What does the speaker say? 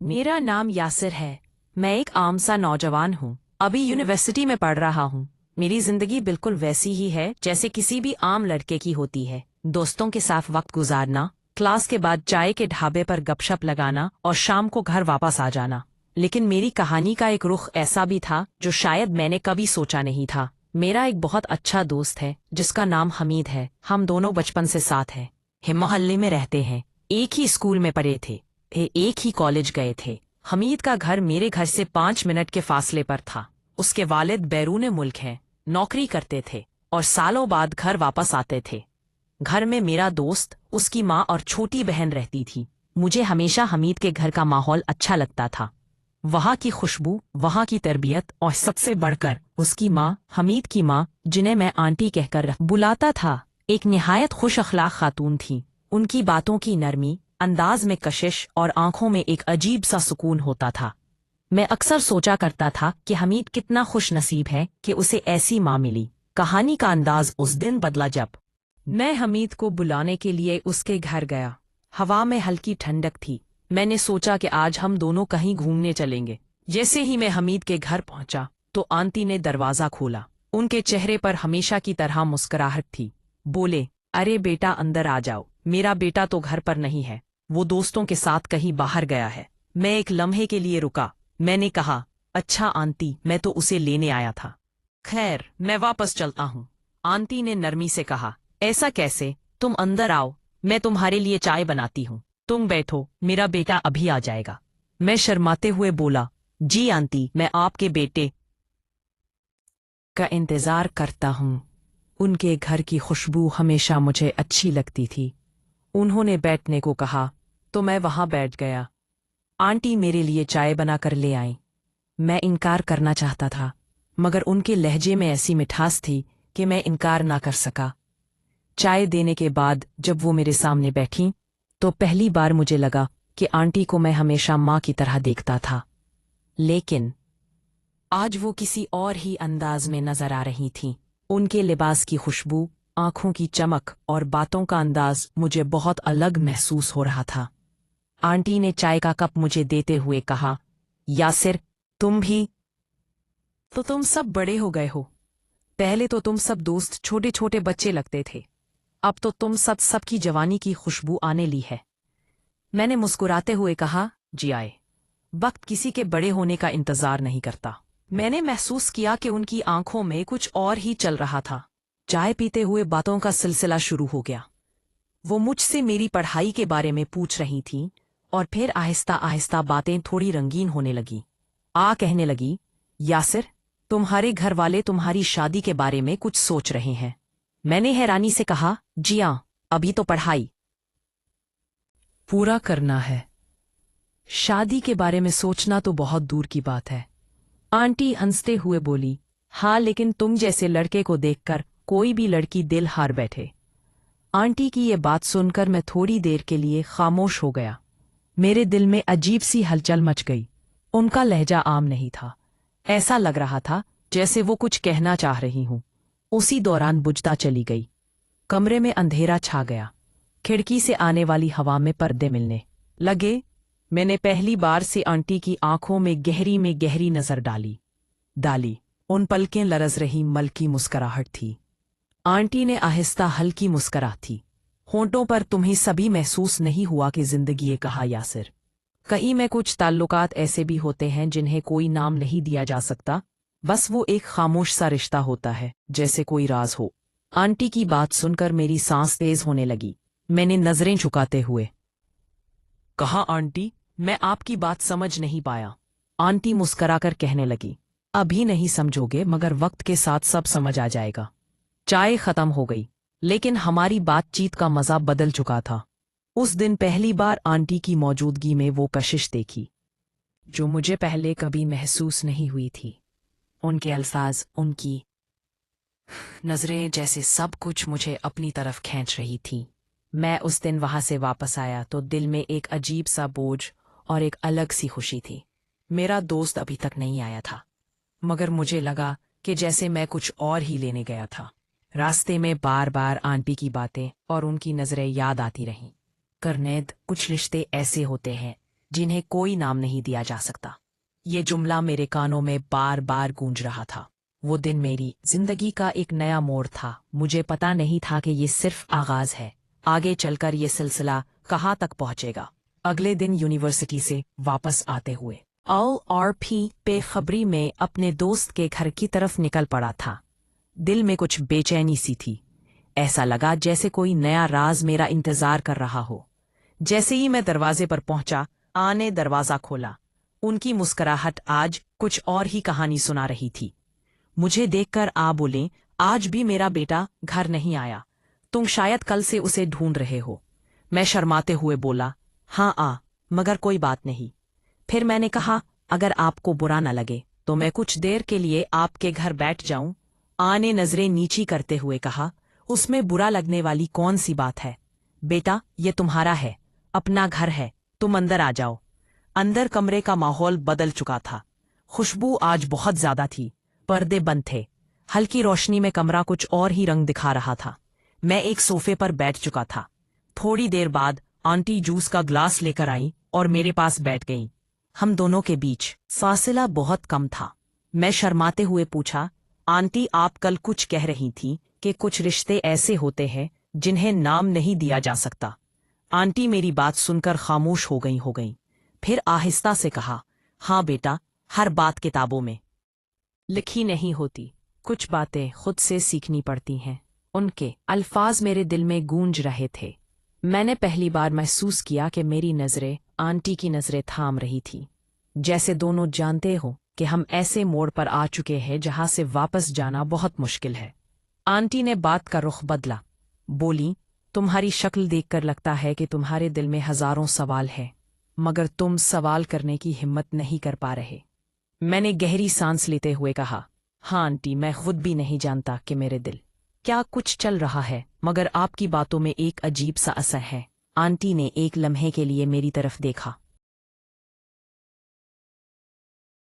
मेरा नाम यासिर है। मैं एक आम सा नौजवान हूँ, अभी यूनिवर्सिटी में पढ़ रहा हूँ। मेरी जिंदगी बिल्कुल वैसी ही है जैसे किसी भी आम लड़के की होती है। दोस्तों के साथ वक्त गुजारना, क्लास के बाद चाय के ढाबे पर गपशप लगाना और शाम को घर वापस आ जाना। लेकिन मेरी कहानी का एक रुख ऐसा भी था जो शायद मैंने कभी सोचा नहीं था। मेरा एक बहुत अच्छा दोस्त है जिसका नाम हमीद है। हम दोनों बचपन से साथ हैं, हम मोहल्ले में रहते हैं, एक ही स्कूल में पढ़े थे, एक ही कॉलेज गए थे। हमीद का घर मेरे घर से 5 मिनट के फासले पर था। उसके वालिद बैरून मुल्क हैं, नौकरी करते थे और सालों बाद घर वापस आते थे। घर में मेरा दोस्त, उसकी माँ और छोटी बहन रहती थी। मुझे हमेशा हमीद के घर का माहौल अच्छा लगता था। वहाँ की खुशबू, वहाँ की तरबियत और सबसे बढ़कर उसकी माँ, हमीद की माँ, जिन्हें मैं आंटी कहकर बुलाता था, एक निहायत खुश अखलाक खातून थी। उनकी बातों की नरमी, अंदाज में कशिश और आंखों में एक अजीब सा सुकून होता था। मैं अक्सर सोचा करता था कि हमीद कितना खुश नसीब है कि उसे ऐसी माँ मिली। कहानी का अंदाज उस दिन बदला जब मैं हमीद को बुलाने के लिए उसके घर गया। हवा में हल्की ठंडक थी। मैंने सोचा कि आज हम दोनों कहीं घूमने चलेंगे। जैसे ही मैं हमीद के घर पहुंचा तो आंटी ने दरवाजा खोला। उनके चेहरे पर हमेशा की तरह मुस्कुराहट थी। बोले, अरे बेटा अंदर आ जाओ। मेरा बेटा तो घर पर नहीं है, वो दोस्तों के साथ कहीं बाहर गया है। मैं एक लम्हे के लिए रुका। मैंने कहा, अच्छा आंटी, मैं तो उसे लेने आया था। खैर, मैं वापस चलता हूँ। आंटी ने नरमी से कहा, ऐसा कैसे? तुम अंदर आओ, मैं तुम्हारे लिए चाय बनाती हूँ। तुम बैठो, मेरा बेटा अभी आ जाएगा। मैं शर्माते हुए बोला, जी आंटी, मैं आपके बेटे का इंतजार करता हूँ। उनके घर की खुशबू हमेशा मुझे अच्छी लगती थी। उन्होंने बैठने को कहा तो मैं वहां बैठ गया। आंटी मेरे लिए चाय बनाकर ले आई। मैं इनकार करना चाहता था, मगर उनके लहजे में ऐसी मिठास थी कि मैं इनकार ना कर सका। चाय देने के बाद जब वो मेरे सामने बैठी तो पहली बार मुझे लगा कि आंटी को मैं हमेशा माँ की तरह देखता था, लेकिन आज वो किसी और ही अंदाज में नजर आ रही थीं। उनके लिबास की खुशबू, आंखों की चमक और बातों का अंदाज मुझे बहुत अलग महसूस हो रहा था। आंटी ने चाय का कप मुझे देते हुए कहा, यासिर, तुम भी तो तुम सब बड़े हो गए हो। पहले तो तुम सब दोस्त छोटे छोटे बच्चे लगते थे, अब तो तुम सबकी जवानी की खुशबू आने ली है। मैंने मुस्कुराते हुए कहा, जी आए। वक्त किसी के बड़े होने का इंतजार नहीं करता। मैंने महसूस किया कि उनकी आंखों में कुछ और ही चल रहा था। चाय पीते हुए बातों का सिलसिला शुरू हो गया। वो मुझसे मेरी पढ़ाई के बारे में पूछ रही थीं और फिर आहिस्ता आहिस्ता बातें थोड़ी रंगीन होने लगी। कहने लगी, यासिर, तुम्हारे घर वाले तुम्हारी शादी के बारे में कुछ सोच रहे हैं। मैंने हैरानी से कहा, जी हाँ, अभी तो पढ़ाई पूरा करना है। शादी के बारे में सोचना तो बहुत दूर की बात है। आंटी हंसते हुए बोली, हाँ, लेकिन तुम जैसे लड़के को देखकर कोई भी लड़की दिल हार बैठे। आंटी की ये बात सुनकर मैं थोड़ी देर के लिए खामोश हो गया। मेरे दिल में अजीब सी हलचल मच गई। उनका लहजा आम नहीं था। ऐसा लग रहा था जैसे वो कुछ कहना चाह रही हूं। उसी दौरान बुझता चली गई। कमरे में अंधेरा छा गया। खिड़की से आने वाली हवा में पर्दे मिलने लगे। मैंने पहली बार से आंटी की आंखों में गहरी नजर डाली। उन पलकें लरज रही मलकी मुस्कुराहट थी। आंटी ने आहिस्ता हल्की मुस्कुरा थी। होंठों पर तुम्हें सभी महसूस नहीं हुआ कि जिंदगी ये कहा, यासिर? कहीं में कुछ ताल्लुकात ऐसे भी होते हैं जिन्हें कोई नाम नहीं दिया जा सकता, बस वो एक खामोश सा रिश्ता होता है, जैसे कोई राज हो। आंटी की बात सुनकर मेरी सांस तेज होने लगी। मैंने नजरें झुकाते हुए कहा, आंटी, मैं आपकी बात समझ नहीं पाया। आंटी मुस्कुराकर कहने लगी, अभी नहीं समझोगे, मगर वक्त के साथ सब समझ आ जाएगा। चाय खत्म हो गई, लेकिन हमारी बातचीत का मजा बदल चुका था। उस दिन पहली बार आंटी की मौजूदगी में वो कशिश देखी जो मुझे पहले कभी महसूस नहीं हुई थी। उनके अल्फाज, उनकी नजरें, जैसे सब कुछ मुझे अपनी तरफ खींच रही थी। मैं उस दिन वहां से वापस आया तो दिल में एक अजीब सा बोझ और एक अलग सी खुशी थी। मेरा दोस्त अभी तक नहीं आया था, मगर मुझे लगा कि जैसे मैं कुछ और ही लेने गया था। रास्ते में बार बार आंटी की बातें और उनकी नजरें याद आती रहीं। करनेद, कुछ रिश्ते ऐसे होते हैं जिन्हें कोई नाम नहीं दिया जा सकता। ये जुमला मेरे कानों में बार बार गूंज रहा था। वो दिन मेरी जिंदगी का एक नया मोड़ था। मुझे पता नहीं था कि ये सिर्फ आगाज है, आगे चलकर ये सिलसिला कहाँ तक पहुंचेगा। अगले दिन यूनिवर्सिटी से वापस आते हुए RP बेखबरी में अपने दोस्त के घर की तरफ निकल पड़ा था। दिल में कुछ बेचैनी सी थी। ऐसा लगा जैसे कोई नया राज मेरा इंतजार कर रहा हो। जैसे ही मैं दरवाजे पर पहुंचा, ने दरवाजा खोला। उनकी मुस्कुराहट आज कुछ और ही कहानी सुना रही थी। मुझे देखकर बोले, आज भी मेरा बेटा घर नहीं आया, तुम शायद कल से उसे ढूंढ रहे हो। मैं शर्माते हुए बोला, हाँ मगर कोई बात नहीं। फिर मैंने कहा, अगर आपको बुरा न लगे तो मैं कुछ देर के लिए आपके घर बैठ जाऊं। ने नजरें नीची करते हुए कहा, उसमें बुरा लगने वाली कौन सी बात है बेटा, ये तुम्हारा है, अपना घर है, तुम अंदर आ जाओ। अंदर कमरे का माहौल बदल चुका था। खुशबू आज बहुत ज्यादा थी, पर्दे बंद थे, हल्की रोशनी में कमरा कुछ और ही रंग दिखा रहा था। मैं एक सोफे पर बैठ चुका था। थोड़ी देर बाद आंटी जूस का ग्लास लेकर आई और मेरे पास बैठ गईं। हम दोनों के बीच फासला बहुत कम था। मैं शर्माते हुए पूछा, आंटी आप कल कुछ कह रही थी कि कुछ रिश्ते ऐसे होते हैं जिन्हें नाम नहीं दिया जा सकता। आंटी मेरी बात सुनकर खामोश हो गई। फिर आहिस्ता से कहा, हाँ बेटा, हर बात किताबों में लिखी नहीं होती, कुछ बातें खुद से सीखनी पड़ती हैं। उनके अल्फाज मेरे दिल में गूंज रहे थे। मैंने पहली बार महसूस किया कि मेरी नजरें आंटी की नजरें थाम रही थी, जैसे दोनों जानते हो कि हम ऐसे मोड़ पर आ चुके हैं जहां से वापस जाना बहुत मुश्किल है। आंटी ने बात का रुख बदला, बोली, तुम्हारी शक्ल देखकर लगता है कि तुम्हारे दिल में हजारों सवाल हैं, मगर तुम सवाल करने की हिम्मत नहीं कर पा रहे। मैंने गहरी सांस लेते हुए कहा, हाँ आंटी, मैं खुद भी नहीं जानता कि मेरे दिल क्या कुछ चल रहा है, मगर आपकी बातों में एक अजीब सा असर है। आंटी ने एक लम्हे के लिए मेरी तरफ देखा,